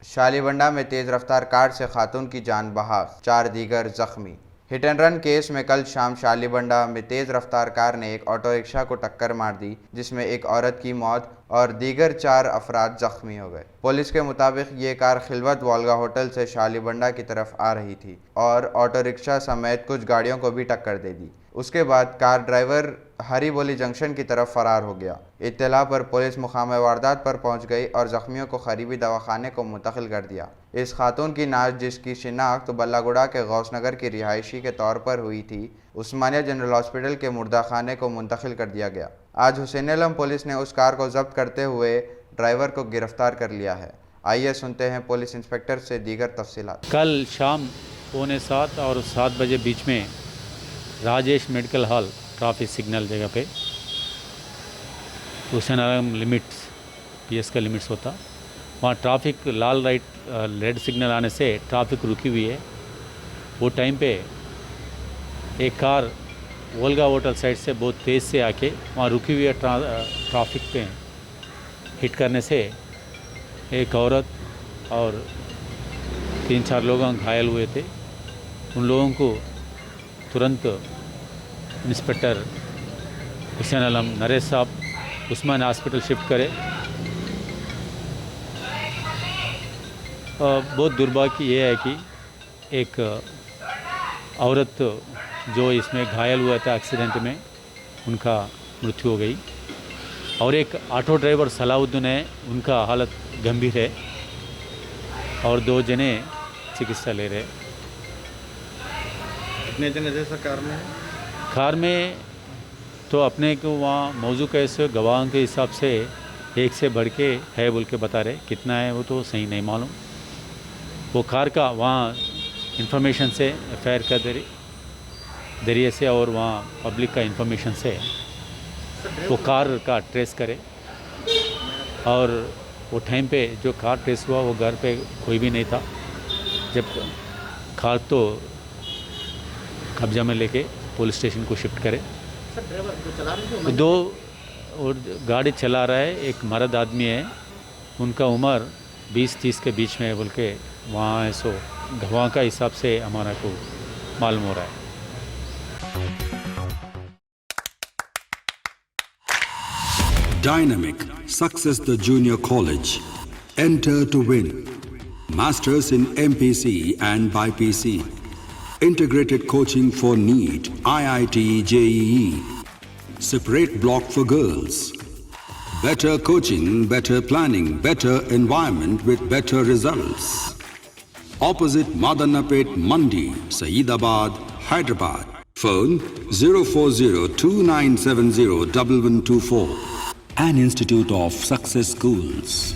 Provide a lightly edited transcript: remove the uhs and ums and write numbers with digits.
शालीबंडा में तेज रफ्तार कार से खातून की जान बहाक, 4 दीगर जख्मी। हिट एंड रन केस में कल शाम शालीबंडा में तेज रफ्तार कार ने एक ऑटो रिक्शा को टक्कर मार दी, जिसमें एक औरत की मौत और दीगर 4 अफराद जख्मी हो गए। पुलिस के मुताबिक ये कार खिलवत वोल्गा होटल से शालीबंडा की तरफ आ रही थी और ऑटो रिक्शा समेत कुछ गाड़ियों को भी टक्कर दे दी। उसके बाद कार ड्राइवर हरी बोली जंक्शन की तरफ फरार हो गया। इत्तला पर पुलिस मुकाम वारदात पर पहुंच गई और जख्मियों को करीबी दवाखाने को मुंतकिल कर दिया। इस खातून की नाश, जिसकी शिनाख्त बल्लागुड़ा के गौसनगर की रिहायशी के तौर पर हुई थी, उस्मानिया जनरल हॉस्पिटल के मुर्दा खाने को मुंतकिल कर दिया गया। आज हुसैन आलम पुलिस ने उस कार को जब्त करते हुए ड्राइवर को गिरफ्तार कर लिया है। आइए सुनते हैं पुलिस इंस्पेक्टर से दीगर तफसीलात। कल शाम 6:45 और 7 बजे बीच में Rajesh medical hall traffic signal जगह पे हुसैन आलम लिमिट्स पीएस का लिमिट्स होता, वहाँ ट्रैफिक लाल लाइट रेड सिग्नल आने से ट्रैफिक रुकी हुई है। वो टाइम पे एक कार वोल्गा होटल साइड से बहुत तेज़ से आके वहाँ रुकी हुई है ट्रैफिक पे हिट करने से एक औरत और 3-4 लोग घायल हुए थे। उन लोगों को तुरंत इंस्पेक्टर हुसैन आलम नरेश साहब उस्मान हॉस्पिटल शिफ्ट करे। बहुत दुर्भाग्य ये है कि एक औरत जो इसमें घायल हुआ था एक्सीडेंट में, उनका मृत्यु हो गई और एक ऑटो ड्राइवर सलाउद्दीन है, उनका हालत गंभीर है और 2 जने चिकित्सा ले रहे। कितने जने जैसा कार में तो अपने को वहाँ मौजू कैसे गवाहों के हिसाब से 1 से बढ़ के है बोल के बता रहे, कितना है वो तो सही नहीं मालूम। वो कार का वहाँ इंफॉर्मेशन से एफआईआर का जरिए से और वहाँ पब्लिक का इंफॉर्मेशन से वो कार का ट्रेस करे और वो टाइम पे जो कार ट्रेस हुआ वो घर पे कोई भी नहीं था। जब कार तो कब्जा में लेके पुलिस स्टेशन को शिफ्ट करे। तो 2 और गाड़ी चला रहा है, एक मर्द आदमी है, उनका उम्र 20-30 के बीच में है बोल के वहाँ है। सो गवाह का हिसाब से हमारा को मालूम हो रहा है। Dynamic Success the Junior College. Enter to win. Masters in MPC and BPC. Integrated coaching for NEET, IIT, JEE. Separate block for girls. Better coaching, better planning, better environment with better results. Opposite Madanapet Mandi, Saeedabad, Hyderabad. Phone 04029701124. An Institute of Success Schools.